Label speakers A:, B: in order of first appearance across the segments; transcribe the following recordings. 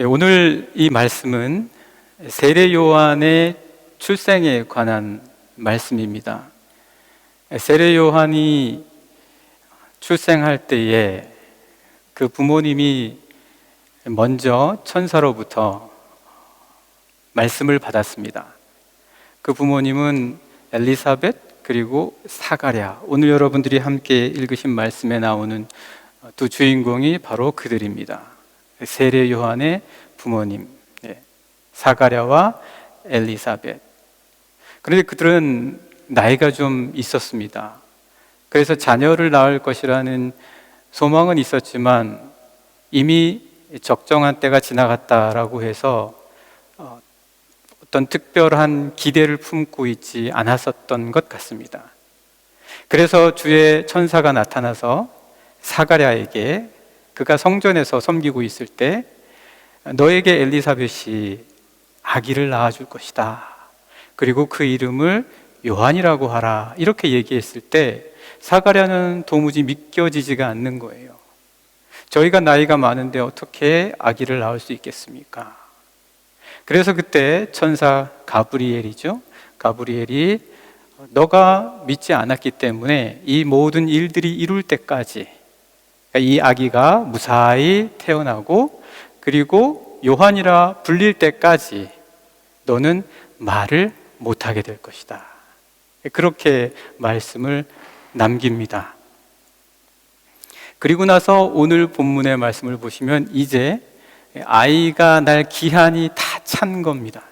A: 오늘 이 말씀은 세례 요한의 출생에 관한 말씀입니다. 세례 요한이 출생할 때에 그 부모님이 먼저 천사로부터 말씀을 받았습니다. 그 부모님은 엘리사벳 그리고 사가랴, 오늘 여러분들이 함께 읽으신 말씀에 나오는 두 주인공이 바로 그들입니다. 세례 요한의 부모님, 사가랴와 엘리사벳. 그런데 그들은 나이가 좀 있었습니다. 그래서 자녀를 낳을 것이라는 소망은 있었지만 이미 적정한 때가 지나갔다라고 해서 어떤 특별한 기대를 품고 있지 않았었던 것 같습니다. 그래서 주의 천사가 나타나서 사가랴에게, 그가 성전에서 섬기고 있을 때 너에게 엘리사벳이 아기를 낳아줄 것이다, 그리고 그 이름을 요한이라고 하라, 이렇게 얘기했을 때 사가랴는 도무지 믿겨지지가 않는 거예요. 저희가 나이가 많은데 어떻게 아기를 낳을 수 있겠습니까? 그래서 그때 천사 가브리엘이죠. 가브리엘이 너가 믿지 않았기 때문에 이 모든 일들이 이룰 때까지, 이 아기가 무사히 태어나고 그리고 요한이라 불릴 때까지 너는 말을 못하게 될 것이다, 그렇게 말씀을 남깁니다. 그리고 나서 오늘 본문의 말씀을 보시면 이제 아이가 날 기한이 다 찬 겁니다.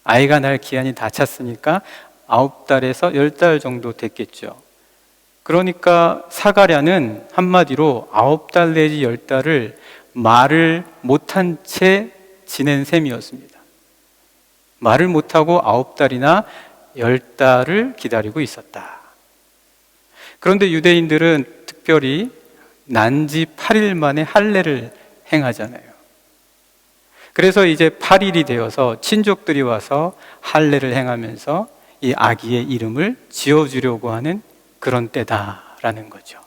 A: 아이가 날 기한이 다 찼으니까 9달에서 10달 정도 됐겠죠. 그러니까 사가랴는 한마디로 9달 내지 10달을 말을 못한 채 지낸 셈이었습니다. 말을 못하고 9달이나 10달을 기다리고 있었다. 그런데 유대인들은 특별히 난지 8일 만에 할례를 행하잖아요. 그래서 이제 8일이 되어서 친족들이 와서 할례를 행하면서 이 아기의 이름을 지어주려고 하는 그런 때다라는 거죠.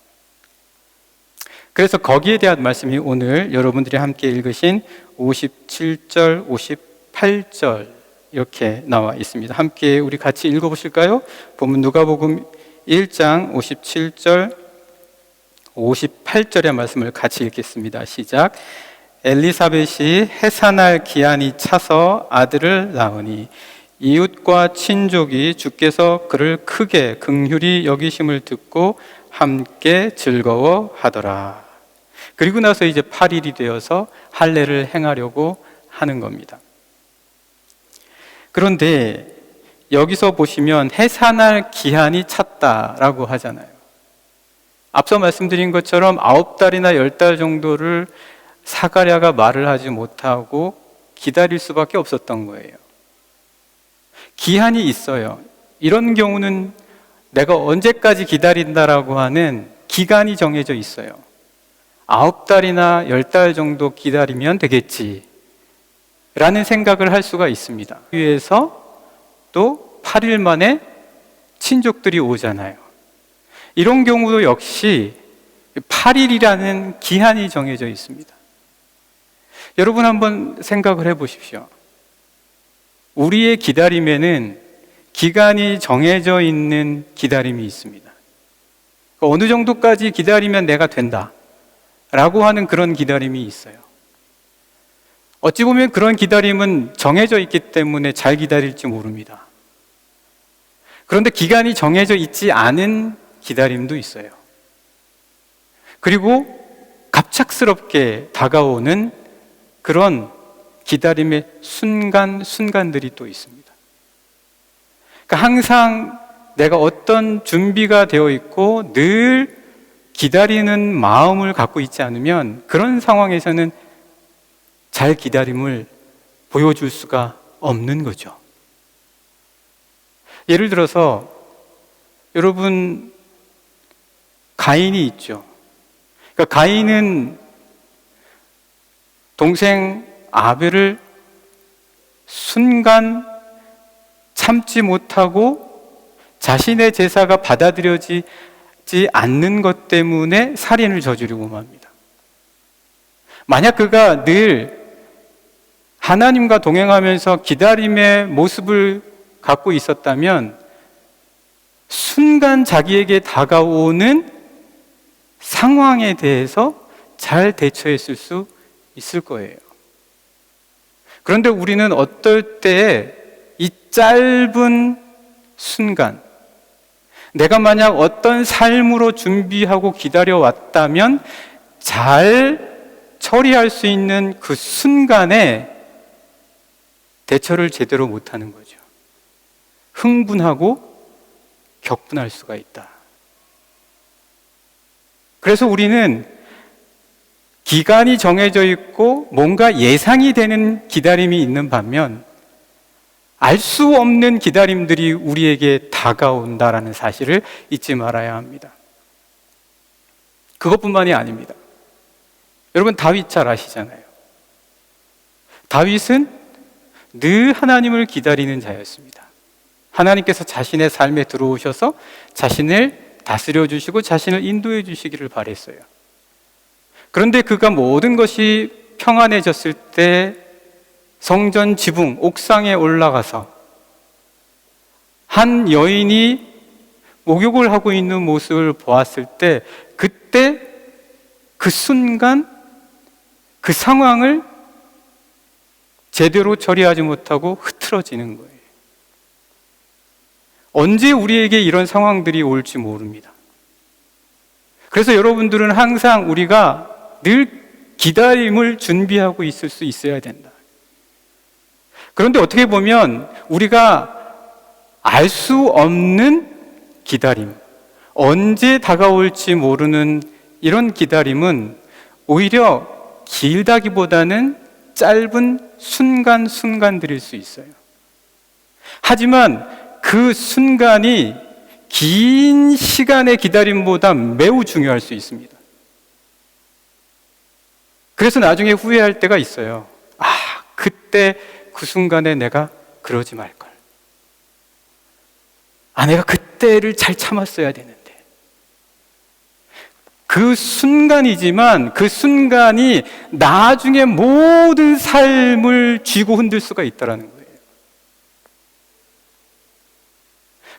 A: 그래서 거기에 대한 말씀이 오늘 여러분들이 함께 읽으신 57절, 58절 이렇게 나와 있습니다. 함께 우리 같이 읽어보실까요? 본문 누가복음 1장 57절, 58절의 말씀을 같이 읽겠습니다. 시작. 엘리사벳이 해산할 기한이 차서 아들을 낳으니 이웃과 친족이 주께서 그를 크게 긍휼히 여기심을 듣고 함께 즐거워하더라. 그리고 나서 이제 8일이 되어서 할례를 행하려고 하는 겁니다. 그런데 여기서 보시면 해산할 기한이 찼다라고 하잖아요. 앞서 말씀드린 것처럼 9달이나 10달 정도를 사가랴가 말을 하지 못하고 기다릴 수밖에 없었던 거예요. 기한이 있어요. 이런 경우는 내가 언제까지 기다린다라고 하는 기간이 정해져 있어요. 9달이나 10달 정도 기다리면 되겠지 라는 생각을 할 수가 있습니다. 위에서 또 8일 만에 친족들이 오잖아요. 이런 경우도 역시 8일이라는 기한이 정해져 있습니다. 여러분 한번 생각을 해보십시오. 우리의 기다림에는 기간이 정해져 있는 기다림이 있습니다. 어느 정도까지 기다리면 내가 된다 라고 하는 그런 기다림이 있어요. 어찌 보면 그런 기다림은 정해져 있기 때문에 잘 기다릴지 모릅니다. 그런데 기간이 정해져 있지 않은 기다림도 있어요. 그리고 갑작스럽게 다가오는 그런 기다림의 순간들이 또 있습니다. 그러니까 항상 내가 어떤 준비가 되어 있고 늘 기다리는 마음을 갖고 있지 않으면 그런 상황에서는 잘 기다림을 보여줄 수가 없는 거죠. 예를 들어서 여러분, 가인이 있죠. 그러니까 가인은 동생 아벨을 순간 참지 못하고 자신의 제사가 받아들여지지 않는 것 때문에 살인을 저지르고 맙니다. 만약 그가 늘 하나님과 동행하면서 기다림의 모습을 갖고 있었다면 순간 자기에게 다가오는 상황에 대해서 잘 대처했을 수 있을 거예요. 그런데 우리는 어떨 때 이 짧은 순간, 내가 만약 어떤 삶으로 준비하고 기다려왔다면 잘 처리할 수 있는 그 순간에 대처를 제대로 못하는 거죠. 흥분하고 격분할 수가 있다. 그래서 우리는 기간이 정해져 있고 뭔가 예상이 되는 기다림이 있는 반면 알 수 없는 기다림들이 우리에게 다가온다라는 사실을 잊지 말아야 합니다. 그것뿐만이 아닙니다. 여러분, 다윗 잘 아시잖아요. 다윗은 늘 하나님을 기다리는 자였습니다. 하나님께서 자신의 삶에 들어오셔서 자신을 다스려 주시고 자신을 인도해 주시기를 바랬어요. 그런데 그가 모든 것이 평안해졌을 때 성전 지붕 옥상에 올라가서 한 여인이 목욕을 하고 있는 모습을 보았을 때 그때 그 순간 그 상황을 제대로 처리하지 못하고 흐트러지는 거예요. 언제 우리에게 이런 상황들이 올지 모릅니다. 그래서 여러분들은 항상 우리가 늘 기다림을 준비하고 있을 수 있어야 된다. 그런데 어떻게 보면 우리가 알 수 없는 기다림, 언제 다가올지 모르는 이런 기다림은 오히려 길다기보다는 짧은 순간들일 수 있어요. 하지만 그 순간이 긴 시간의 기다림보다 매우 중요할 수 있습니다. 그래서 나중에 후회할 때가 있어요. 그때 그 순간에 내가 그러지 말걸. 내가 그때를 잘 참았어야 되는데. 그 순간이지만 그 순간이 나중에 모든 삶을 쥐고 흔들 수가 있다는 거예요.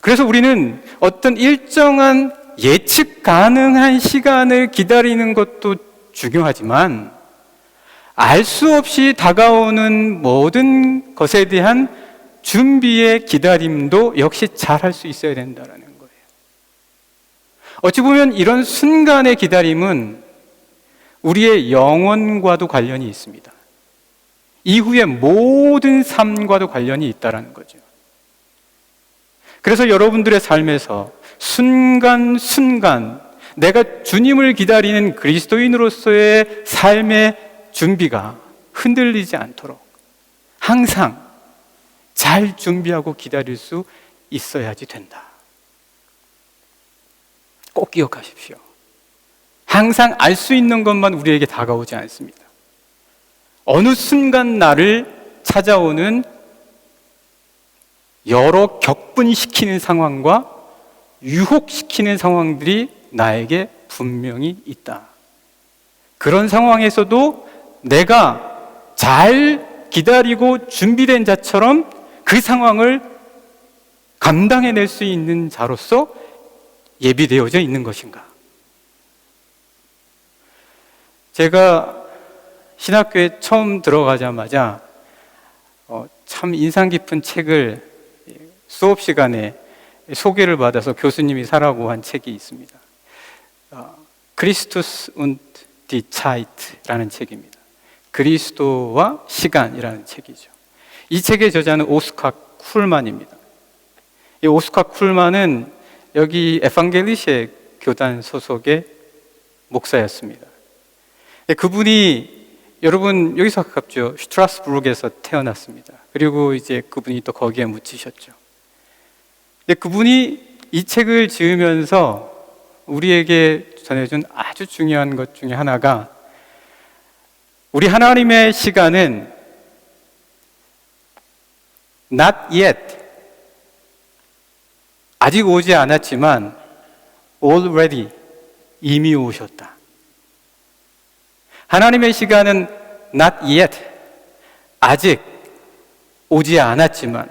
A: 그래서 우리는 어떤 일정한 예측 가능한 시간을 기다리는 것도 중요하지만 알 수 없이 다가오는 모든 것에 대한 준비의 기다림도 역시 잘 할 수 있어야 된다는 거예요. 어찌 보면 이런 순간의 기다림은 우리의 영혼과도 관련이 있습니다. 이후의 모든 삶과도 관련이 있다는 거죠. 그래서 여러분들의 삶에서 순간순간 내가 주님을 기다리는 그리스도인으로서의 삶의 준비가 흔들리지 않도록 항상 잘 준비하고 기다릴 수 있어야지 된다. 꼭 기억하십시오. 항상 알 수 있는 것만 우리에게 다가오지 않습니다. 어느 순간 나를 찾아오는 여러 격분시키는 상황과 유혹시키는 상황들이 나에게 분명히 있다. 그런 상황에서도 내가 잘 기다리고 준비된 자처럼 그 상황을 감당해낼 수 있는 자로서 예비되어져 있는 것인가? 제가 신학교에 처음 들어가자마자 참 인상 깊은 책을 수업 시간에 소개를 받아서 교수님이 사라고 한 책이 있습니다. 크리스투스 und die Zeit라는 책입니다. 그리스도와 시간이라는 책이죠. 이 책의 저자는 오스카 쿨만입니다. 이 오스카 쿨만은 여기 에반겔리시에 교단 소속의 목사였습니다. 그분이 여러분 여기서 가깝죠. 슈트라스부르크에서 태어났습니다. 그리고 이제 그분이 또 거기에 묻히셨죠. 그분이 이 책을 지으면서 우리에게 전해준 아주 중요한 것 중에 하나가 우리 하나님의 시간은 not yet, 아직 오지 않았지만 already, 이미 오셨다. 하나님의 시간은 not yet, 아직 오지 않았지만,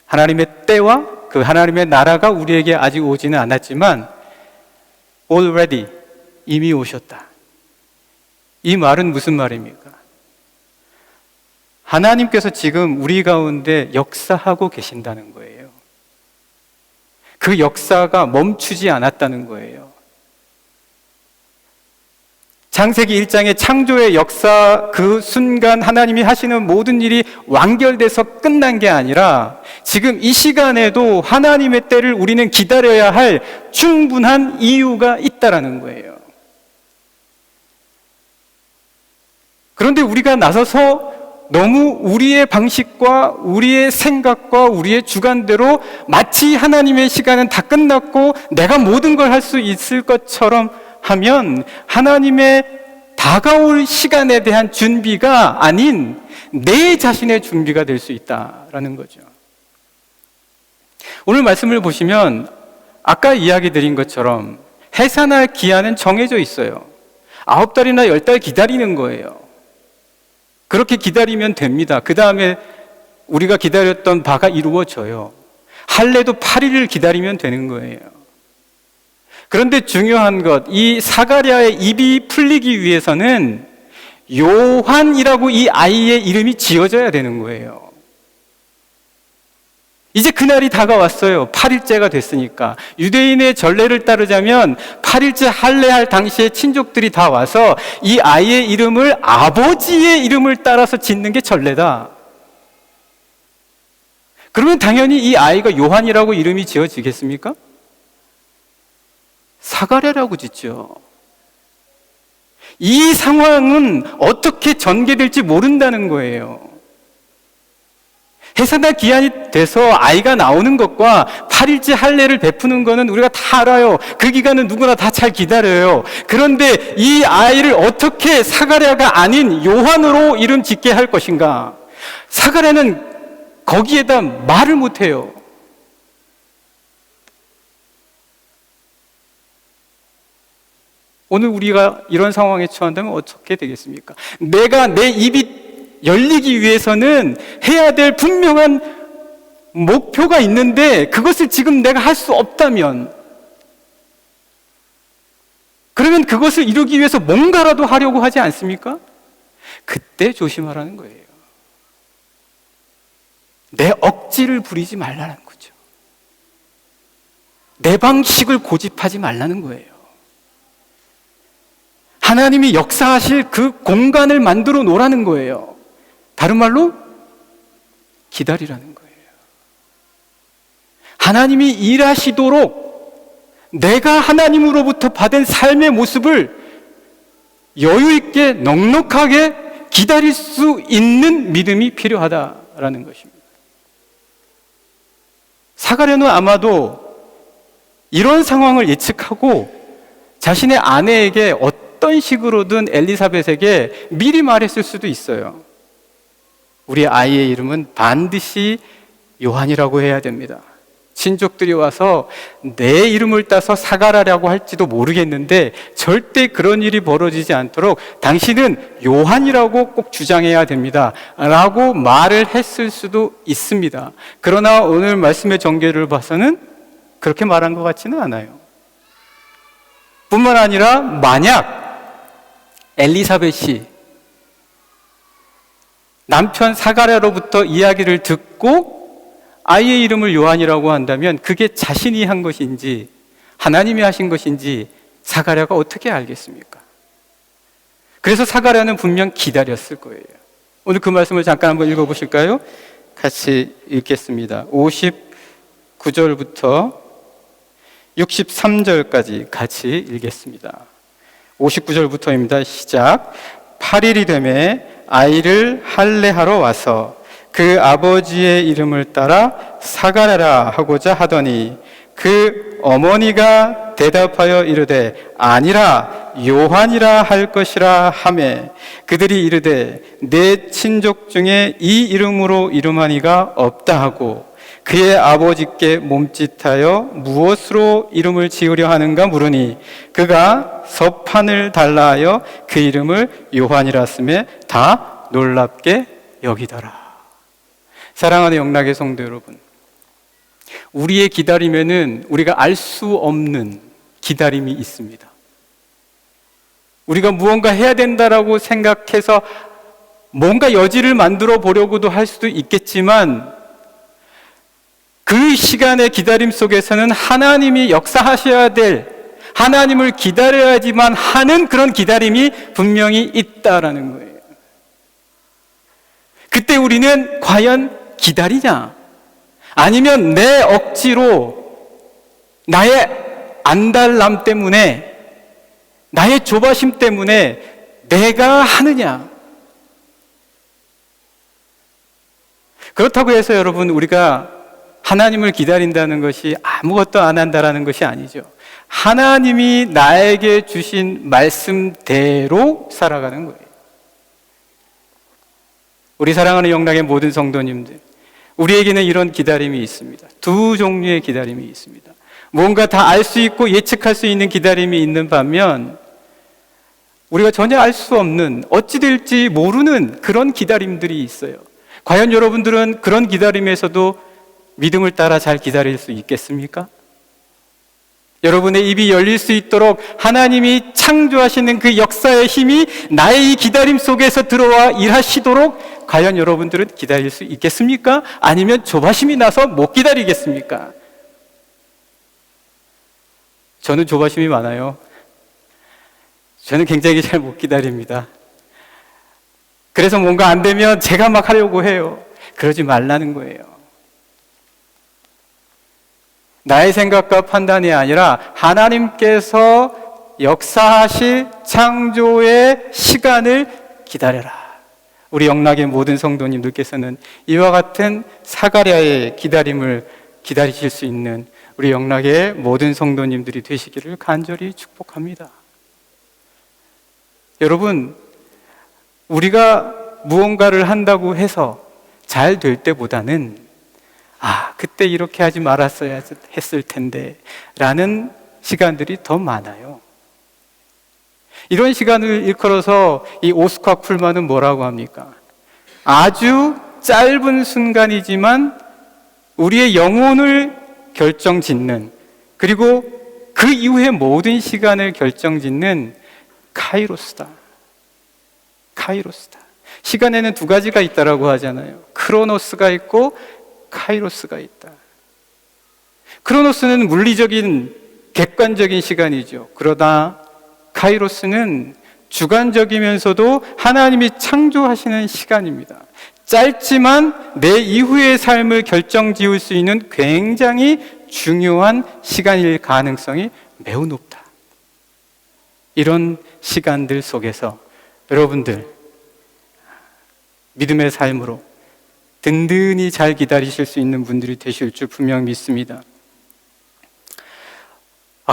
A: 하나님의 때와 그 하나님의 나라가 우리에게 아직 오지는 않았지만 already, 이미 오셨다. 이 말은 무슨 말입니까? 하나님께서 지금 우리 가운데 역사하고 계신다는 거예요. 그 역사가 멈추지 않았다는 거예요. 창세기 1장의 창조의 역사, 그 순간 하나님이 하시는 모든 일이 완결돼서 끝난 게 아니라 지금 이 시간에도 하나님의 때를 우리는 기다려야 할 충분한 이유가 있다라는 거예요. 그런데 우리가 나서서 너무 우리의 방식과 우리의 생각과 우리의 주관대로 마치 하나님의 시간은 다 끝났고 내가 모든 걸 할 수 있을 것처럼 하면 하나님의 다가올 시간에 대한 준비가 아닌 내 자신의 준비가 될 수 있다라는 거죠. 오늘 말씀을 보시면 아까 이야기 드린 것처럼 해산할 기한은 정해져 있어요. 9달이나 10달 기다리는 거예요. 그렇게 기다리면 됩니다. 그 다음에 우리가 기다렸던 바가 이루어져요. 할례도 8일을 기다리면 되는 거예요. 그런데 중요한 것, 이 사가랴의 입이 풀리기 위해서는 요한이라고 이 아이의 이름이 지어져야 되는 거예요. 이제 그날이 다가왔어요. 8일째가 됐으니까. 유대인의 전례를 따르자면 8일째 할례할 당시에 친족들이 다 와서 이 아이의 이름을 아버지의 이름을 따라서 짓는 게 전례다. 그러면 당연히 이 아이가 요한이라고 이름이 지어지겠습니까? 사가랴라고 짓죠. 이 상황은 어떻게 전개될지 모른다는 거예요. 해산할 기한이 돼서 아이가 나오는 것과 8일째 할례를 베푸는 것은 우리가 다 알아요. 그 기간은 누구나 다 잘 기다려요. 그런데 이 아이를 어떻게 사가랴가 아닌 요한으로 이름 짓게 할 것인가? 사가랴는 거기에다 말을 못해요. 오늘 우리가 이런 상황에 처한다면 어떻게 되겠습니까? 내가 내 입이 열리기 위해서는 해야 될 분명한 목표가 있는데 그것을 지금 내가 할 수 없다면, 그러면 그것을 이루기 위해서 뭔가라도 하려고 하지 않습니까? 그때 조심하라는 거예요. 내 억지를 부리지 말라는 거죠. 내 방식을 고집하지 말라는 거예요. 하나님이 역사하실 그 공간을 만들어 놓으라는 거예요. 다른 말로 기다리라는 거예요. 하나님이 일하시도록 내가 하나님으로부터 받은 삶의 모습을 여유 있게 넉넉하게 기다릴 수 있는 믿음이 필요하다라는 것입니다. 사가랴는 아마도 이런 상황을 예측하고 자신의 아내에게 어떤 식으로든 엘리사벳에게 미리 말했을 수도 있어요. 우리 아이의 이름은 반드시 요한이라고 해야 됩니다. 친족들이 와서 내 이름을 따서 사가랴라고 할지도 모르겠는데 절대 그런 일이 벌어지지 않도록 당신은 요한이라고 꼭 주장해야 됩니다 라고 말을 했을 수도 있습니다. 그러나 오늘 말씀의 전개를 봐서는 그렇게 말한 것 같지는 않아요. 뿐만 아니라 만약 엘리사벳이 남편 사가랴로부터 이야기를 듣고 아이의 이름을 요한이라고 한다면 그게 자신이 한 것인지 하나님이 하신 것인지 사가랴가 어떻게 알겠습니까? 그래서 사가랴는 분명 기다렸을 거예요. 오늘 그 말씀을 잠깐 한번 읽어보실까요? 같이 읽겠습니다. 59절부터 63절까지 같이 읽겠습니다. 59절부터입니다. 시작. 8일이 되매 아이를 할례하러 와서 그 아버지의 이름을 따라 사가랴라 하고자 하더니 그 어머니가 대답하여 이르되 아니라 요한이라 할 것이라 하매 그들이 이르되 내 친족 중에 이 이름으로 이름하니가 없다 하고 그의 아버지께 몸짓하여 무엇으로 이름을 지으려 하는가 물으니 그가 서판을 달라 하여 그 이름을 요한이라 쓰매 다 놀랍게 여기더라. 사랑하는 영락의 성도 여러분, 우리의 기다림에는 우리가 알 수 없는 기다림이 있습니다. 우리가 무언가 해야 된다라고 생각해서 뭔가 여지를 만들어 보려고도 할 수도 있겠지만, 그 시간의 기다림 속에서는 하나님이 역사하셔야 될, 하나님을 기다려야지만 하는 그런 기다림이 분명히 있다라는 거예요. 그때 우리는 과연 기다리냐? 아니면 내 억지로, 나의 안달남 때문에, 나의 조바심 때문에 내가 하느냐? 그렇다고 해서 여러분, 우리가 하나님을 기다린다는 것이 아무것도 안 한다라는 것이 아니죠. 하나님이 나에게 주신 말씀대로 살아가는 거예요. 우리 사랑하는 영락의 모든 성도님들, 우리에게는 이런 기다림이 있습니다. 두 종류의 기다림이 있습니다. 뭔가 다 알 수 있고 예측할 수 있는 기다림이 있는 반면, 우리가 전혀 알 수 없는, 어찌 될지 모르는 그런 기다림들이 있어요. 과연 여러분들은 그런 기다림에서도 믿음을 따라 잘 기다릴 수 있겠습니까? 여러분의 입이 열릴 수 있도록 하나님이 창조하시는 그 역사의 힘이 나의 이 기다림 속에서 들어와 일하시도록 과연 여러분들은 기다릴 수 있겠습니까? 아니면 조바심이 나서 못 기다리겠습니까? 저는 조바심이 많아요. 저는 굉장히 잘 못 기다립니다. 그래서 뭔가 안 되면 제가 막 하려고 해요. 그러지 말라는 거예요. 나의 생각과 판단이 아니라 하나님께서 역사하실 창조의 시간을 기다려라. 우리 영락의 모든 성도님들께서는 이와 같은 사가랴의 기다림을 기다리실 수 있는 우리 영락의 모든 성도님들이 되시기를 간절히 축복합니다. 여러분, 우리가 무언가를 한다고 해서 잘 될 때보다는 그때 이렇게 하지 말았어야 했을 텐데 라는 시간들이 더 많아요. 이런 시간을 일컬어서 이 오스카 쿨만은 뭐라고 합니까? 아주 짧은 순간이지만 우리의 영혼을 결정짓는, 그리고 그 이후의 모든 시간을 결정짓는 카이로스다. 카이로스다. 시간에는 두 가지가 있다라고 하잖아요. 크로노스가 있고 카이로스가 있다. 크로노스는 물리적인 객관적인 시간이죠. 그러나 카이로스는 주관적이면서도 하나님이 창조하시는 시간입니다. 짧지만 내 이후의 삶을 결정지을 수 있는 굉장히 중요한 시간일 가능성이 매우 높다. 이런 시간들 속에서 여러분들 믿음의 삶으로 든든히 잘 기다리실 수 있는 분들이 되실 줄 분명 믿습니다.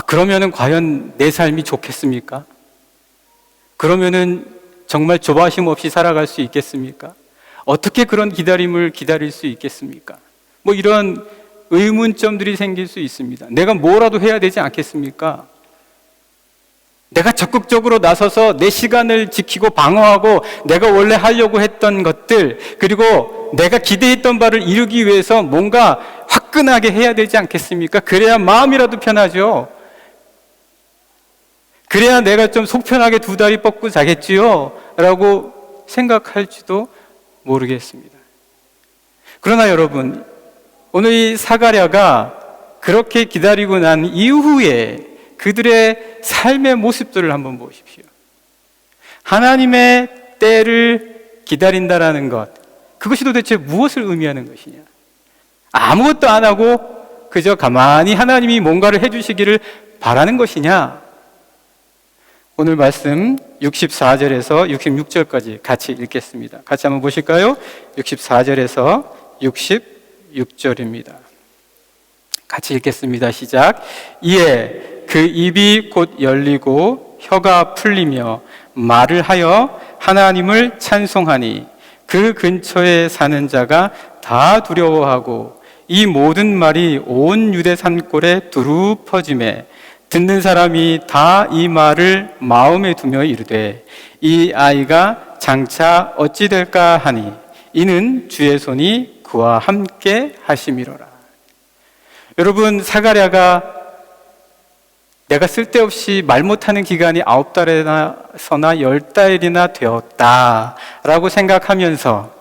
A: 그러면은 과연 내 삶이 좋겠습니까? 그러면은 정말 조바심 없이 살아갈 수 있겠습니까? 어떻게 그런 기다림을 기다릴 수 있겠습니까? 이런 의문점들이 생길 수 있습니다. 내가 뭐라도 해야 되지 않겠습니까? 내가 적극적으로 나서서 내 시간을 지키고 방어하고 내가 원래 하려고 했던 것들, 그리고 내가 기대했던 바를 이루기 위해서 뭔가 화끈하게 해야 되지 않겠습니까? 그래야 마음이라도 편하죠. 그래야 내가 좀 속 편하게 두 다리 뻗고 자겠지요 라고 생각할지도 모르겠습니다. 그러나 여러분, 오늘 이 사가랴가 그렇게 기다리고 난 이후에 그들의 삶의 모습들을 한번 보십시오. 하나님의 때를 기다린다라는 것, 그것이 도대체 무엇을 의미하는 것이냐? 아무것도 안 하고 그저 가만히 하나님이 뭔가를 해주시기를 바라는 것이냐? 오늘 말씀 64절에서 66절까지 같이 읽겠습니다. 같이 한번 보실까요? 64절에서 66절입니다. 같이 읽겠습니다. 시작. 이에 그 입이 곧 열리고 혀가 풀리며 말을 하여 하나님을 찬송하니 그 근처에 사는 자가 다 두려워하고 이 모든 말이 온 유대 산골에 두루 퍼지매 듣는 사람이 다 이 말을 마음에 두며 이르되 이 아이가 장차 어찌 될까 하니 이는 주의 손이 그와 함께 하심이로라. 여러분, 사가랴가 내가 쓸데없이 말 못하는 기간이 9달이나 10달이나 되었다라고 생각하면서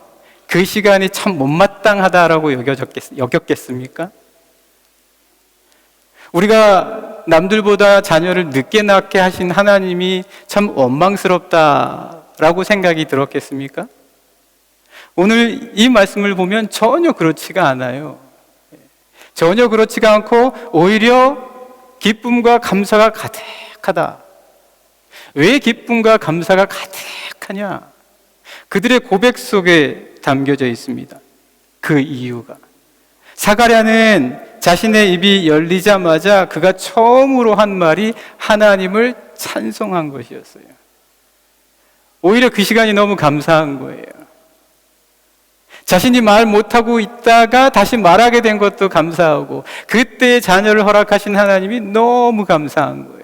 A: 그 시간이 참 못마땅하다라고 여겼겠습니까? 우리가 남들보다 자녀를 늦게 낳게 하신 하나님이 참 원망스럽다라고 생각이 들었겠습니까? 오늘 이 말씀을 보면 전혀 그렇지가 않아요. 전혀 그렇지가 않고 오히려 기쁨과 감사가 가득하다. 왜 기쁨과 감사가 가득하냐? 그들의 고백 속에 담겨져 있습니다. 그 이유가, 사가랴는 자신의 입이 열리자마자 그가 처음으로 한 말이 하나님을 찬송한 것이었어요. 오히려 그 시간이 너무 감사한 거예요. 자신이 말 못하고 있다가 다시 말하게 된 것도 감사하고, 그때 자녀를 허락하신 하나님이 너무 감사한 거예요.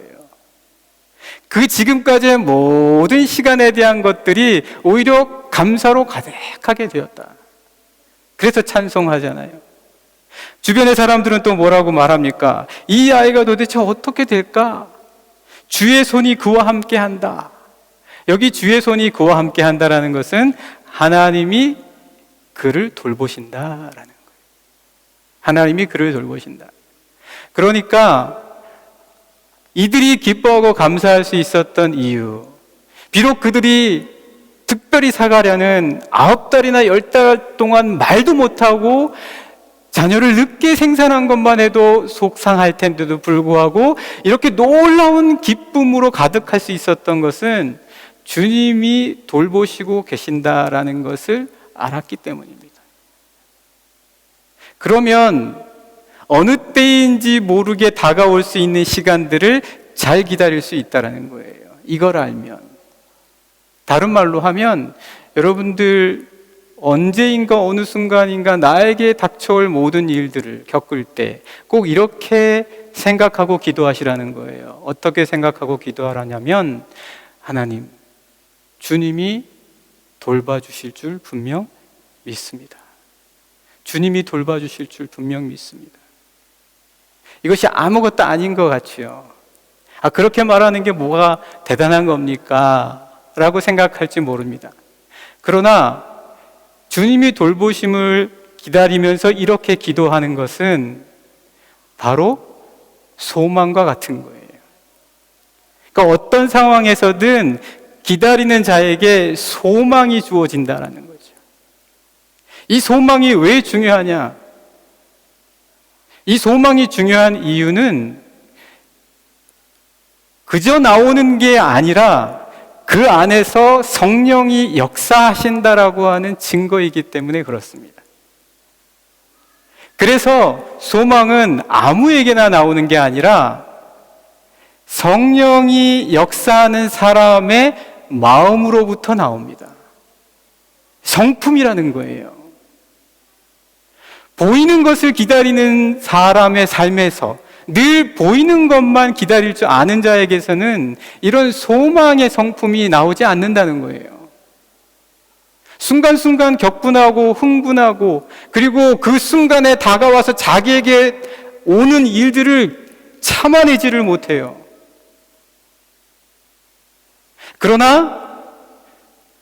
A: 그 지금까지의 모든 시간에 대한 것들이 오히려 감사로 가득하게 되었다. 그래서 찬송하잖아요. 주변의 사람들은 또 뭐라고 말합니까? 이 아이가 도대체 어떻게 될까? 주의 손이 그와 함께 한다. 여기 주의 손이 그와 함께 한다라는 것은 하나님이 그를 돌보신다라는 거예요. 하나님이 그를 돌보신다. 그러니까 이들이 기뻐하고 감사할 수 있었던 이유, 비록 그들이 특별히 사가랴는 9달이나 10달 동안 말도 못하고 자녀를 늦게 생산한 것만 해도 속상할 텐데도 불구하고 이렇게 놀라운 기쁨으로 가득할 수 있었던 것은 주님이 돌보시고 계신다라는 것을 알았기 때문입니다. 그러면 어느 때인지 모르게 다가올 수 있는 시간들을 잘 기다릴 수 있다는 거예요. 이걸 알면. 다른 말로 하면 여러분들 언제인가 어느 순간인가 나에게 닥쳐올 모든 일들을 겪을 때 꼭 이렇게 생각하고 기도하시라는 거예요. 어떻게 생각하고 기도하라냐면, 하나님, 주님이 돌봐주실 줄 분명 믿습니다. 주님이 돌봐주실 줄 분명 믿습니다. 이것이 아무것도 아닌 것 같지요. 그렇게 말하는 게 뭐가 대단한 겁니까? 라고 생각할지 모릅니다. 그러나 주님이 돌보심을 기다리면서 이렇게 기도하는 것은 바로 소망과 같은 거예요. 그러니까 어떤 상황에서든 기다리는 자에게 소망이 주어진다는 거죠. 이 소망이 왜 중요하냐? 이 소망이 중요한 이유는 그저 나오는 게 아니라 그 안에서 성령이 역사하신다라고 하는 증거이기 때문에 그렇습니다. 그래서 소망은 아무에게나 나오는 게 아니라 성령이 역사하는 사람의 마음으로부터 나옵니다. 성품이라는 거예요. 보이는 것을 기다리는 사람의 삶에서 늘 보이는 것만 기다릴 줄 아는 자에게서는 이런 소망의 성품이 나오지 않는다는 거예요. 순간순간 격분하고 흥분하고, 그리고 그 순간에 다가와서 자기에게 오는 일들을 참아내지를 못해요. 그러나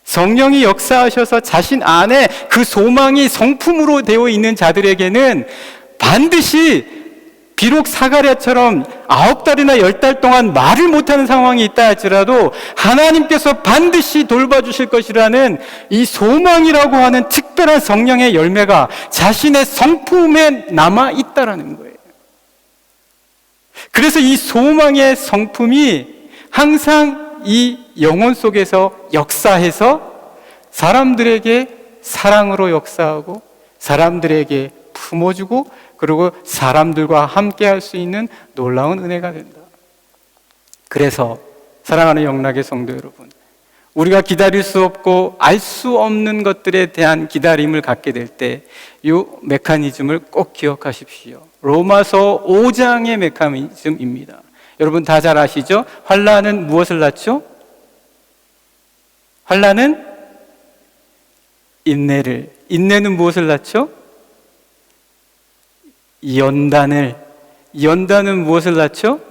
A: 성령이 역사하셔서 자신 안에 그 소망이 성품으로 되어 있는 자들에게는 반드시, 비록 사가랴처럼 9달이나 10달 동안 말을 못하는 상황이 있다 할지라도 하나님께서 반드시 돌봐주실 것이라는 이 소망이라고 하는 특별한 성령의 열매가 자신의 성품에 남아 있다라는 거예요. 그래서 이 소망의 성품이 항상 이 영혼 속에서 역사해서 사람들에게 사랑으로 역사하고 사람들에게 품어주고, 그리고 사람들과 함께 할 수 있는 놀라운 은혜가 된다. 그래서 사랑하는 영락의 성도 여러분, 우리가 기다릴 수 없고 알 수 없는 것들에 대한 기다림을 갖게 될 때 이 메커니즘을 꼭 기억하십시오. 로마서 5장의 메커니즘입니다. 여러분 다 잘 아시죠? 환난은 무엇을 낳죠? 환난은 인내를. 인내는 무엇을 낳죠? 연단을. 연단은 무엇을 낳죠?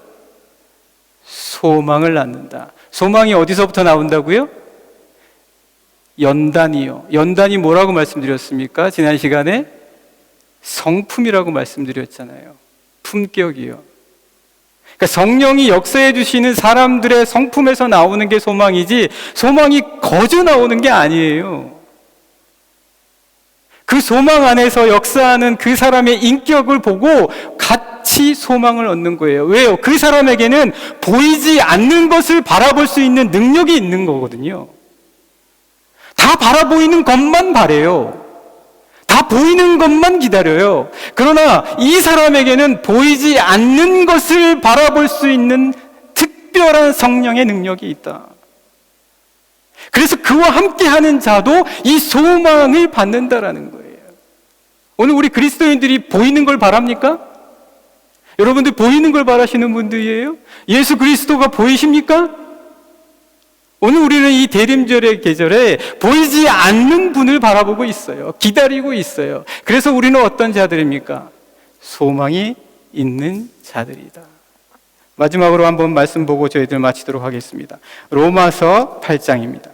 A: 소망을 낳는다. 소망이 어디서부터 나온다고요? 연단이요. 연단이 뭐라고 말씀드렸습니까? 지난 시간에 성품이라고 말씀드렸잖아요. 품격이요. 그러니까 성령이 역사해 주시는 사람들의 성품에서 나오는 게 소망이지, 소망이 거저 나오는 게 아니에요. 그 소망 안에서 역사하는 그 사람의 인격을 보고 같이 소망을 얻는 거예요. 왜요? 그 사람에게는 보이지 않는 것을 바라볼 수 있는 능력이 있는 거거든요. 다 바라보이는 것만 바래요. 다 보이는 것만 기다려요. 그러나 이 사람에게는 보이지 않는 것을 바라볼 수 있는 특별한 성령의 능력이 있다. 그래서 그와 함께하는 자도 이 소망을 받는다라는 거예요. 오늘 우리 그리스도인들이 보이는 걸 바랍니까? 여러분들 보이는 걸 바라시는 분들이에요? 예수 그리스도가 보이십니까? 오늘 우리는 이 대림절의 계절에 보이지 않는 분을 바라보고 있어요. 기다리고 있어요. 그래서 우리는 어떤 자들입니까? 소망이 있는 자들이다. 마지막으로 한번 말씀 보고 저희들 마치도록 하겠습니다. 로마서 8장입니다.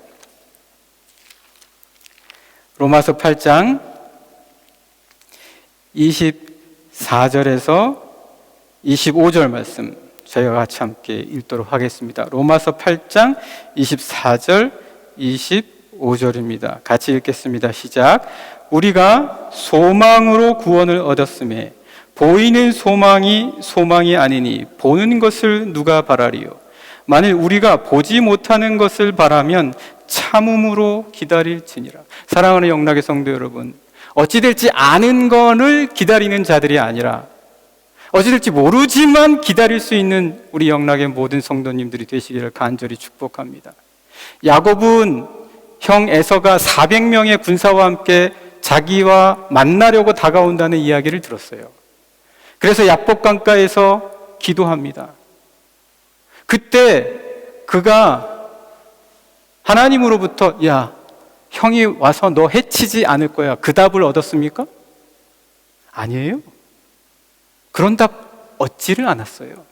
A: 로마서 8장 24절에서 25절 말씀 저희가 같이 함께 읽도록 하겠습니다. 로마서 8장 24절 25절입니다. 같이 읽겠습니다. 시작. 우리가 소망으로 구원을 얻었음에 보이는 소망이 아니니 보는 것을 누가 바라리요. 만일 우리가 보지 못하는 것을 바라면 참음으로 기다릴지니라. 사랑하는 영락의 성도 여러분, 어찌 될지 아는 것을 기다리는 자들이 아니라 어찌 될지 모르지만 기다릴 수 있는 우리 영락의 모든 성도님들이 되시기를 간절히 축복합니다. 야곱은 형 에서가 400명의 군사와 함께 자기와 만나려고 다가온다는 이야기를 들었어요. 그래서 야복 강가에서 기도합니다. 그때 그가 하나님으로부터 야, 형이 와서 너 해치지 않을 거야, 그 답을 얻었습니까? 아니에요. 그런 답 얻지를 않았어요.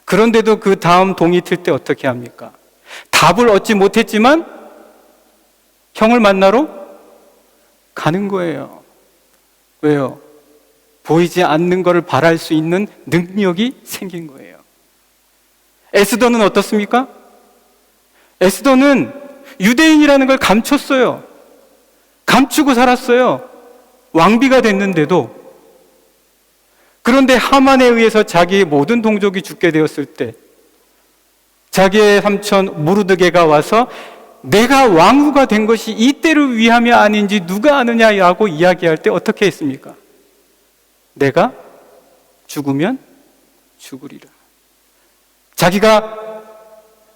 A: 그런데도 그 다음 동이 틀 때 어떻게 합니까? 답을 얻지 못했지만 형을 만나러 가는 거예요. 왜요? 보이지 않는 것을 바랄 수 있는 능력이 생긴 거예요. 에스더는 어떻습니까? 에스더는 유대인이라는 걸 감췄어요. 감추고 살았어요. 왕비가 됐는데도. 그런데 하만에 의해서 자기의 모든 동족이 죽게 되었을 때 자기의 삼촌 모르드게가 와서 내가 왕후가 된 것이 이때를 위함이 아닌지 누가 아느냐라고 이야기할 때 어떻게 했습니까? 내가 죽으면 죽으리라. 자기가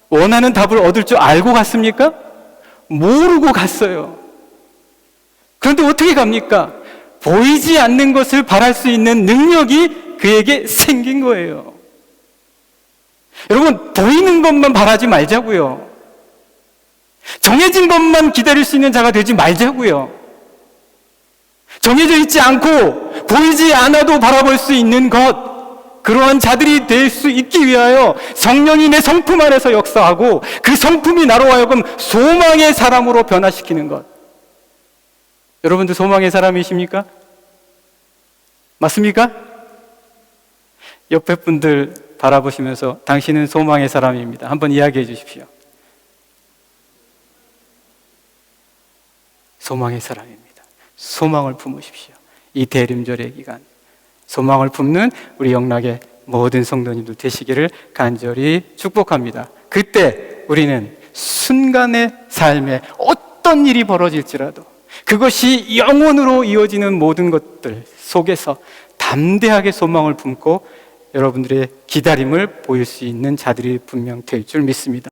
A: 원하는 답을 얻을 줄 알고 갔습니까? 모르고 갔어요. 그런데 어떻게 갑니까? 보이지 않는 것을 바랄 수 있는 능력이 그에게 생긴 거예요. 여러분, 보이는 것만 바라지 말자고요. 정해진 것만 기다릴 수 있는 자가 되지 말자고요. 정해져 있지 않고 보이지 않아도 바라볼 수 있는 것, 그러한 자들이 될 수 있기 위하여 성령이 내 성품 안에서 역사하고 그 성품이 나로 하여금 소망의 사람으로 변화시키는 것. 여러분들 소망의 사람이십니까? 맞습니까? 옆에 분들 바라보시면서 당신은 소망의 사람입니다. 한번 이야기해 주십시오. 소망의 사람입니다. 소망을 품으십시오. 이 대림절의 기간 소망을 품는 우리 영락의 모든 성도님들 되시기를 간절히 축복합니다. 그때 우리는 순간의 삶에 어떤 일이 벌어질지라도 그것이 영원으로 이어지는 모든 것들 속에서 담대하게 소망을 품고 여러분들의 기다림을 보일 수 있는 자들이 분명 될 줄 믿습니다.